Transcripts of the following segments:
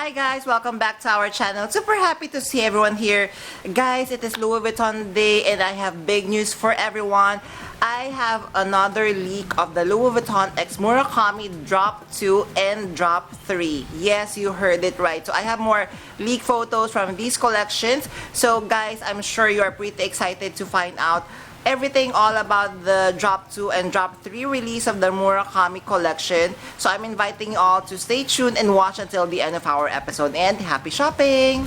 Hi guys, welcome back to our channel. Super happy to see everyone here. Guys, it is Louis Vuitton Day and I have big news for everyone. I have another leak of the Louis Vuitton X Murakami Drop 2 and Drop 3. Yes, you heard it right. So I have more leak photos from these collections. So guys, I'm sure you are pretty excited to find out everything all about the Drop 2 and Drop 3 release of the Murakami collection. So I'm inviting you all to stay tuned and watch until the end of our episode. And happy shopping!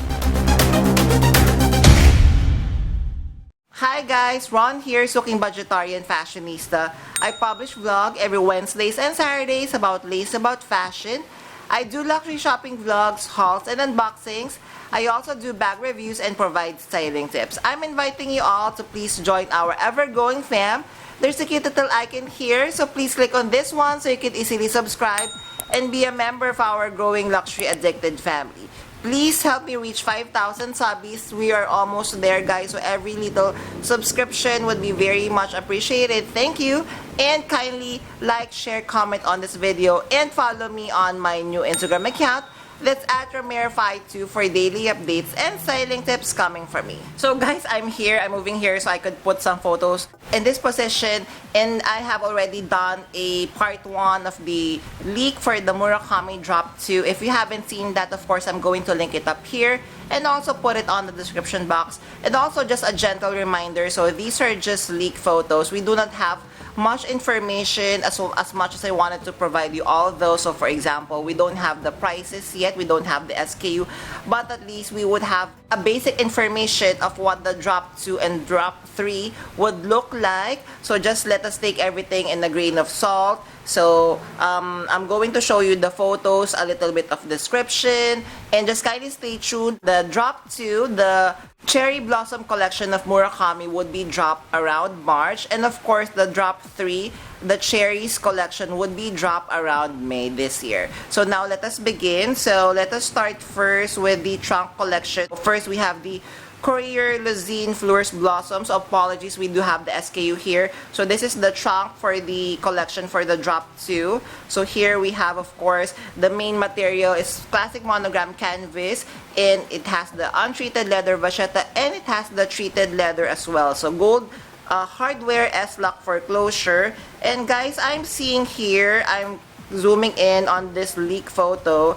Hi guys, Ron here, Suking Budgetarian Fashionista. I publish vlog every Wednesdays and Saturdays about fashion. I do luxury shopping vlogs, hauls, and unboxings. I also do bag reviews and provide styling tips. I'm inviting you all to please join our ever-growing fam. There's a cute little icon here, so please click on this one so you can easily subscribe and be a member of our growing luxury addicted family. Please help me reach 5,000 subbies. We are almost there, guys, so every little subscription would be very much appreciated. Thank you, and kindly like, share, comment on this video, and follow me on my new Instagram account. That's at Romerify2 for daily updates and styling tips coming from me. So guys, I'm moving here so I could put some photos in this position, and I have already done a part 1 of the leak for the Murakami Drop 2. If you haven't seen that, of course, I'm going to link it up here and also put it on the description box. And also just a gentle reminder, so these are just leak photos. We do not have much information as much as I wanted to provide you all of those. So for example, we don't have the prices yet, we don't have the SKU, but at least we would have a basic information of what the Drop 2 and Drop 3 would look like. So just let us take everything in a grain of salt. So I'm going to show you the photos, a little bit of description, and just kindly stay tuned. The Drop 2, the Cherry Blossom collection of Murakami, would be dropped around March, and of course the Drop 3, the Cherries collection, would be dropped around May this year. So now let us begin. So let us start first with the trunk collection. First we have the Courier Luzine Fleurs Blossoms. So apologies, we do have the SKU here. So this is the trunk for the collection for the Drop 2. So here we have, of course, the main material is classic monogram canvas, and it has the untreated leather vachetta, and it has the treated leather as well. So gold hardware S-lock for closure. And guys, I'm seeing here, I'm zooming in on this leak photo.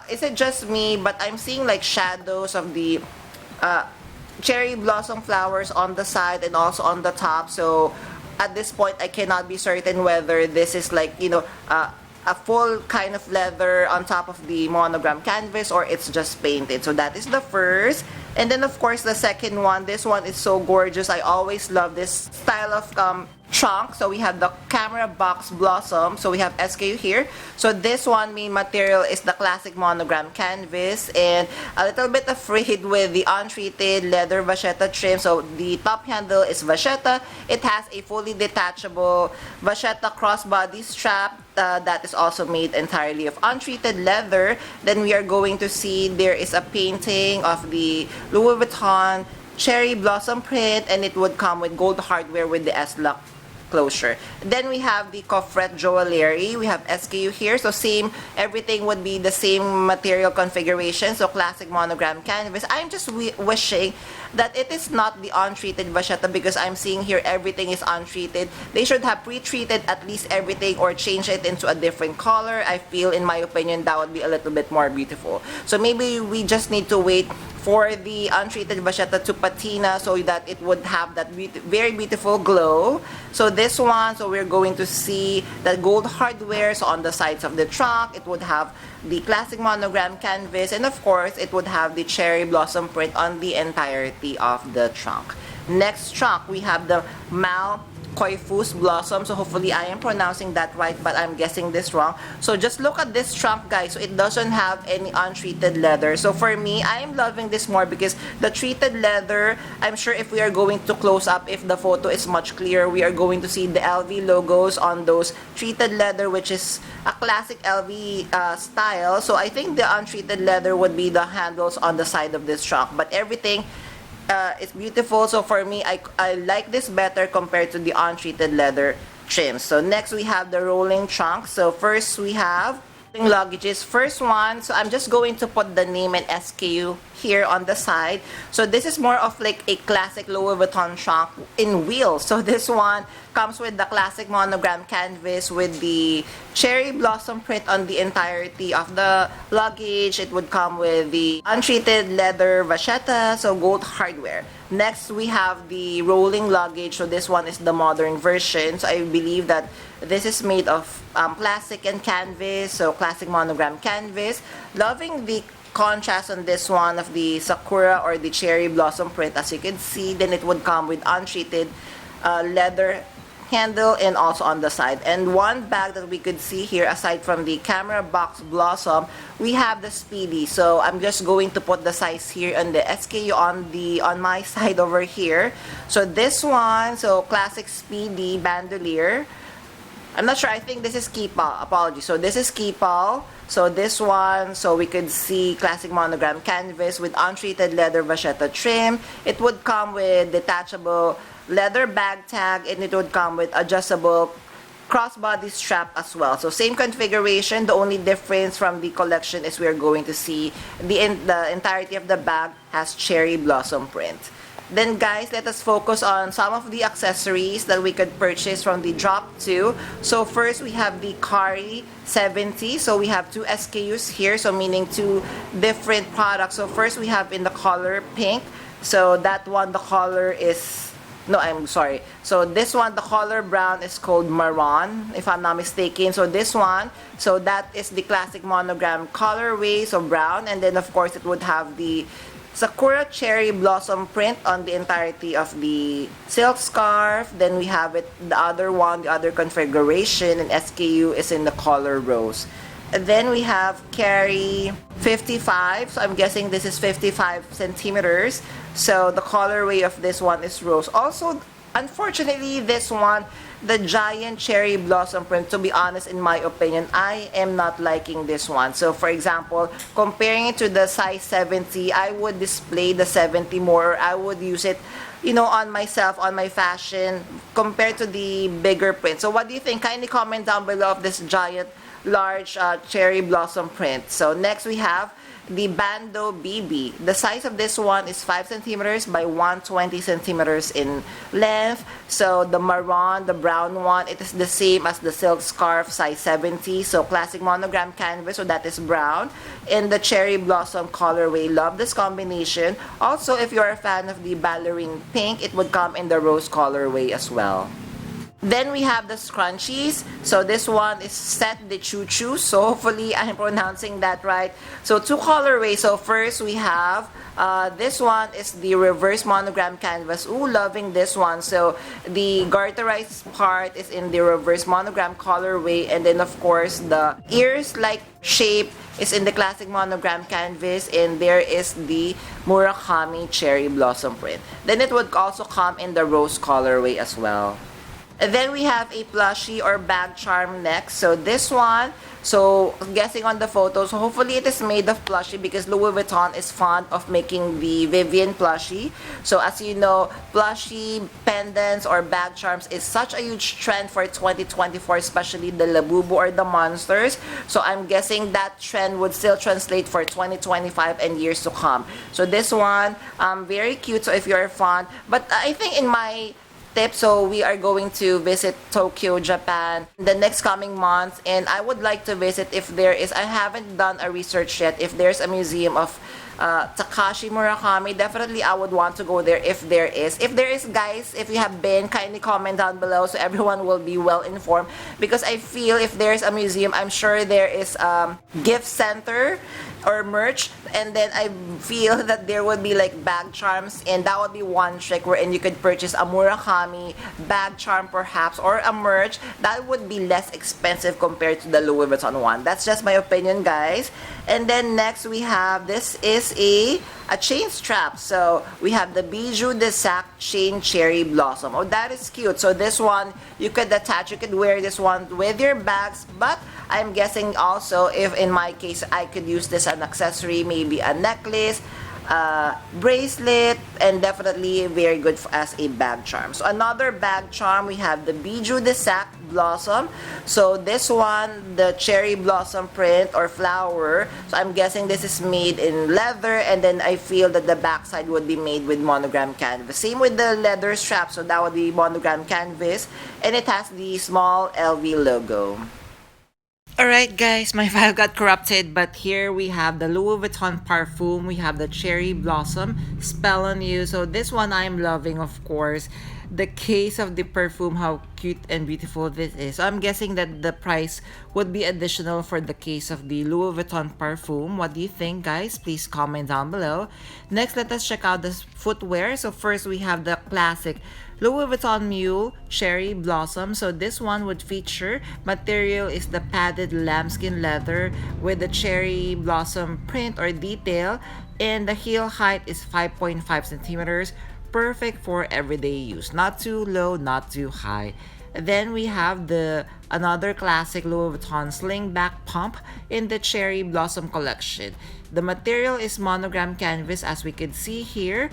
Is it just me? But I'm seeing like shadows of the cherry blossom flowers on the side and also on the top. So at this point, I cannot be certain whether this is like, you know, a full kind of leather on top of the monogram canvas or it's just painted. So that is the first. And then of course the second one, this one is so gorgeous. I always love this style of trunk. So we have the camera box blossom. So we have SKU here. So this one main material is the classic monogram canvas, and a little bit afraid with the untreated leather vachetta trim. So the top handle is vachetta. It has a fully detachable vachetta crossbody strap that is also made entirely of untreated leather. Then we are going to see there is a painting of the Louis Vuitton cherry blossom print, and it would come with gold hardware with the S-lock closure. Then we have the coffret jewelry. We have SKU here. So same, everything would be the same material configuration. So classic monogram canvas. I'm just wishing that it is not the untreated vachetta, because I'm seeing here everything is untreated. They should have pre-treated at least everything or change it into a different color. I feel, in my opinion, that would be a little bit more beautiful. So maybe we just need to wait for the untreated vachetta to patina so that it would have that very beautiful glow. So this one, so we're going to see that gold hardware. So on the sides of the trunk, it would have the classic monogram canvas, and of course it would have the cherry blossom print on the entirety of the trunk. Next trunk, we have the Mal Coifus Blossom. So hopefully I am pronouncing that right, but I'm guessing this wrong. So just look at this trunk, guys. So it doesn't have any untreated leather. So for me, I am loving this more because the treated leather, I'm sure if we are going to close up, if the photo is much clearer, we are going to see the LV logos on those treated leather, which is a classic LV style. So I think the untreated leather would be the handles on the side of this trunk, but everything it's beautiful. So for me, I like this better compared to the untreated leather trim. So next we have the rolling trunk. So first we have luggages. First one, so I'm just going to put the name and SKU here on the side. So this is more of like a classic Louis Vuitton trunk in wheels. So this one comes with the classic monogram canvas with the cherry blossom print on the entirety of the luggage. It would come with the untreated leather vachetta, so gold hardware. Next, we have the rolling luggage. So this one is the modern version. So I believe that this is made of plastic and canvas, so classic monogram canvas. Loving the contrast on this one of the sakura or the cherry blossom print, as you can see. Then it would come with untreated leather handle and also on the side. And one bag that we could see here, aside from the camera box blossom, we have the Speedy. So I'm just going to put the size here on the SKU on my side over here. So this one, so classic Speedy bandolier. I'm not sure, I think this is Keepall, apologies. So this is Keepall. So this one, so we could see classic monogram canvas with untreated leather vachetta trim. It would come with detachable leather bag tag, and it would come with adjustable crossbody strap as well. So same configuration. The only difference from the collection is we're going to see the entirety of the bag has cherry blossom print. Then guys, let us focus on some of the accessories that we could purchase from the drop 2. So first we have the Kari 70. So we have 2 SKUs here, so meaning 2 different products. So first we have in the color pink. So that one, the color is, no, I'm sorry. So this one, the color brown is called Maroon, if I'm not mistaken. So this one, so that is the classic monogram colorway, so brown. And then of course it would have the Sakura cherry blossom print on the entirety of the silk scarf. Then we have it, the other one, the other configuration and SKU is in the color rose. And then we have Carry 55. So I'm guessing this is 55 centimeters. So the colorway of this one is rose. Also, unfortunately, this one, the giant cherry blossom print, to be honest, in my opinion, I am not liking this one. So for example, comparing it to the size 70, I would display the 70 more. I would use it, you know, on myself, on my fashion, compared to the bigger print. So what do you think? Kindly comment down below of this giant, large cherry blossom print. So next we have the Bando BB. The size of this one is 5 centimeters by 120 centimeters in length. So the maroon, the brown one, it is the same as the silk scarf, size 70. So classic monogram canvas, so that is brown. In the cherry blossom colorway, love this combination. Also, if you're a fan of the ballerine pink, it would come in the rose colorway as well. Then we have the scrunchies. So this one is Set de Choo Choo. So hopefully I'm pronouncing that right. So 2 colorways. So first we have this one is the reverse monogram canvas. Ooh, loving this one. So the garterized part is in the reverse monogram colorway, and then of course the ears like shape is in the classic monogram canvas, and there is the Murakami cherry blossom print. Then it would also come in the rose colorway as well. And then we have a plushie or bag charm next. So this one, so guessing on the photos, so hopefully it is made of plushie because Louis Vuitton is fond of making the Vivienne plushie. So as you know, plushie pendants or bag charms is such a huge trend for 2024, especially the Labubu or the monsters. So I'm guessing that trend would still translate for 2025 and years to come. So this one, very cute. So if you're fond, but I think in my tip, so we are going to visit Tokyo, Japan the next coming month, and I would like to visit if there is, I haven't done a research yet, if there's a museum of Takashi Murakami. Definitely I would want to go there if there is. If there is, guys, if you have been, kindly comment down below so everyone will be well informed, because I feel if there's a museum, I'm sure there is a gift center or merch, and then I feel that there would be like bag charms, and that would be one trick wherein you could purchase a Murakami bag charm perhaps, or a merch that would be less expensive compared to the Louis Vuitton one. That's just my opinion, guys. And then next we have, this is a chain strap. So we have the Bijou de Sac chain cherry blossom. Oh, that is cute. So this one you could attach, you could wear this one with your bags, but I'm guessing also if in my case I could use this as an accessory, maybe a necklace, bracelet, and definitely very good as a bag charm. So another bag charm, we have the Bijou de Sac Blossom. So this one, the cherry blossom print or flower. So I'm guessing this is made in leather, and then I feel that the backside would be made with monogram canvas. Same with the leather strap, so that would be monogram canvas, and it has the small LV logo. Alright guys, my file got corrupted, but here we have the Louis Vuitton Parfume. We have the Cherry Blossom Spell on You. So this one I'm loving, of course. The case of the perfume, how cute and beautiful this is. So I'm guessing that the price would be additional for the case of the Louis Vuitton Parfume. What do you think, guys? Please comment down below. Next, let us check out the footwear. So first we have the classic Louis Vuitton Mule Cherry Blossom. So this one would feature material is the padded lambskin leather with the cherry blossom print or detail, and the heel height is 5.5 centimeters. Perfect for everyday use. Not too low, not too high. Then we have the another classic Louis Vuitton slingback pump in the Cherry Blossom collection. The material is monogram canvas, as we can see here.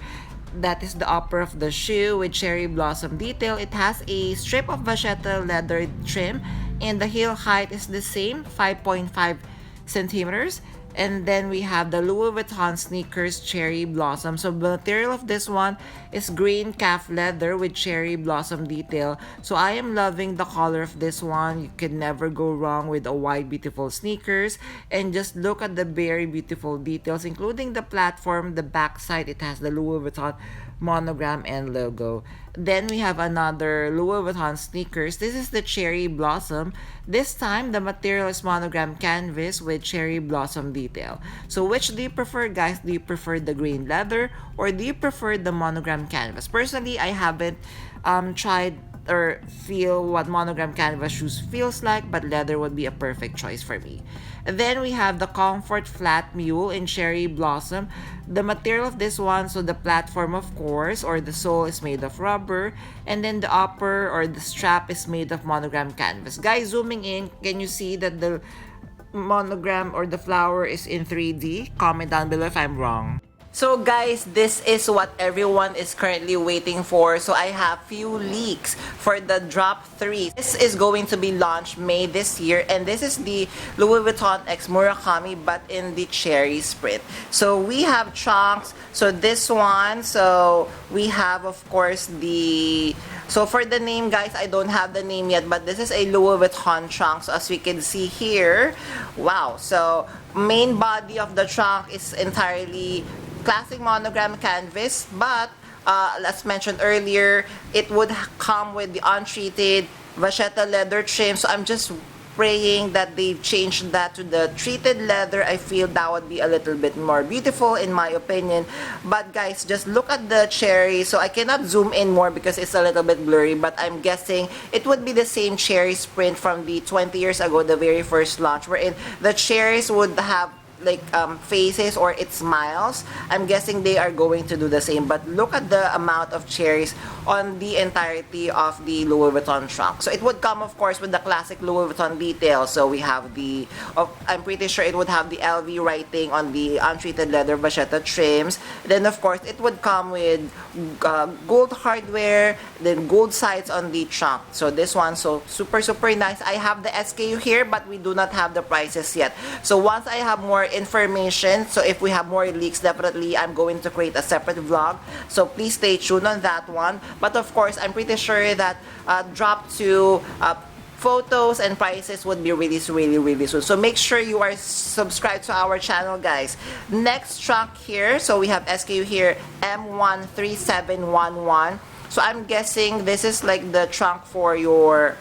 That is the upper of the shoe with cherry blossom detail. It has a strip of vachetta leather trim, and the heel height is the same, 5.5 centimeters. And then we have the Louis Vuitton sneakers Cherry Blossom. So the material of this one is green calf leather with cherry blossom detail. So I am loving the color of this one. You can never go wrong with a white beautiful sneakers. And just look at the very beautiful details, including the platform, the backside. It has the Louis Vuitton monogram and logo. Then we have another Louis Vuitton sneakers. This is the Cherry Blossom. This time the material is monogram canvas with cherry blossom detail. So which do you prefer, guys? Do you prefer the green leather or do you prefer the monogram canvas? Personally, I haven't tried or feel what monogram canvas shoes feels like, but leather would be a perfect choice for me. And then we have the Comfort Flat Mule in Cherry Blossom. The material of this one, so the platform, of course, or the sole is made of rubber, and then the upper or the strap is made of monogram canvas. Guys, zooming in, can you see that the monogram or the flower is in 3D? Comment down below if I'm wrong. So guys, this is what everyone is currently waiting for. So I have few leaks for the Drop 3. This is going to be launched May this year, and this is the Louis Vuitton X Murakami, but in the cherry sprint. So we have trunks. So this one, so we have of course the, so for the name, guys, I don't have the name yet, but this is a Louis Vuitton trunk. So as we can see here, wow. So main body of the trunk is entirely classic monogram canvas, but as mentioned earlier, it would come with the untreated vachetta leather trim. So I'm just praying that they changed that to the treated leather. I feel that would be a little bit more beautiful in my opinion. But guys, just look at the cherry. So I cannot zoom in more because it's a little bit blurry, but I'm guessing it would be the same cherry sprint from the 20 years ago, the very first launch, wherein the cherries would have like faces or its smiles. I'm guessing they are going to do the same, but look at the amount of cherries on the entirety of the Louis Vuitton trunk. So it would come of course with the classic Louis Vuitton detail. So we have the I'm pretty sure it would have the LV writing on the untreated leather vachetta trims. Then of course it would come with gold hardware, then gold sides on the trunk. So this one, so super nice. I have the SKU here, but we do not have the prices yet. So once I have more information, so if we have more leaks, definitely I'm going to create a separate vlog, so please stay tuned on that one. But of course, I'm pretty sure that Drop 2 photos and prices would be released really soon. So make sure you are subscribed to our channel, guys. Next trunk here, so we have SKU here, M13711. So I'm guessing this is like the trunk for your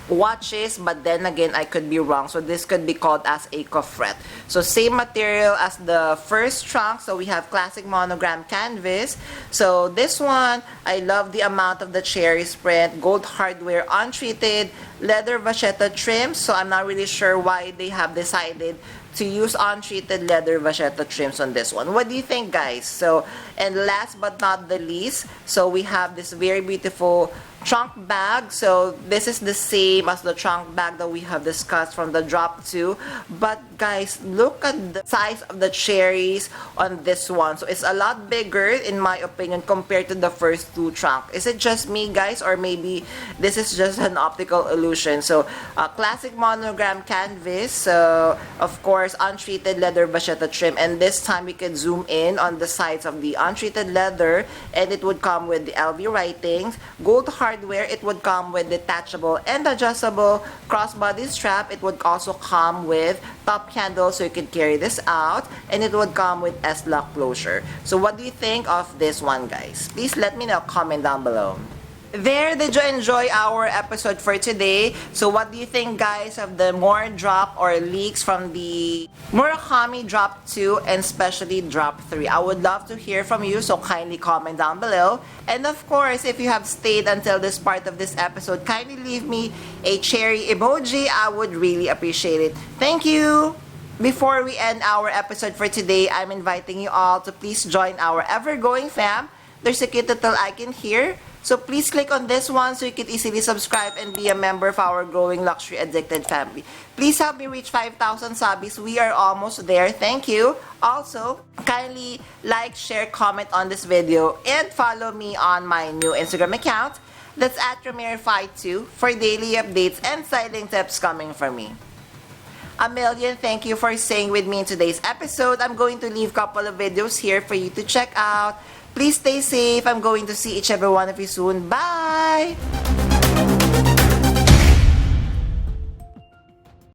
watches, but then again I could be wrong, so this could be called as a coffret. So same material as the first trunk, so we have classic monogram canvas. So this one, I love the amount of the cherry sprint, gold hardware, untreated leather vachetta trim. So I'm not really sure why they have decided to use untreated leather vachetta trims on this one. What do you think, guys? So, and last but not the least, so we have this very beautiful trunk bag. So this is the same as the trunk bag that we have discussed from the drop 2. But guys, look at the size of the cherries on this one. So it's a lot bigger in my opinion compared to the first 2 trunk. Is it just me, guys, or maybe this is just an optical illusion? So classic monogram canvas. So of course untreated leather vachetta trim, and this time we could zoom in on the sides of the untreated leather, and it would come with the LV writings. Gold hardware, it would come with detachable and adjustable crossbody strap. It would also come with top handle so you can carry this out, and it would come with S-lock closure. So what do you think of this one, guys? Please let me know, comment down below. There, did you enjoy our episode for today? So what do you think, guys, of the more drop or leaks from the Murakami drop 2 and especially drop 3? I would love to hear from you, so kindly comment down below. And of course, if you have stayed until this part of this episode, kindly leave me a cherry emoji. I would really appreciate it. Thank you! Before we end our episode for today, I'm inviting you all to please join our ever-going fam. There's a cute little icon here. So please click on this one so you can easily subscribe and be a member of our growing luxury addicted family. Please help me reach 5,000 subbies. We are almost there. Thank you. Also, kindly like, share, comment on this video, and follow me on my new Instagram account. That's at Romerify2 for daily updates and styling tips coming from me. A million thank you for staying with me in today's episode. I'm going to leave a couple of videos here for you to check out. Please stay safe. I'm going to see each every one of you soon. Bye!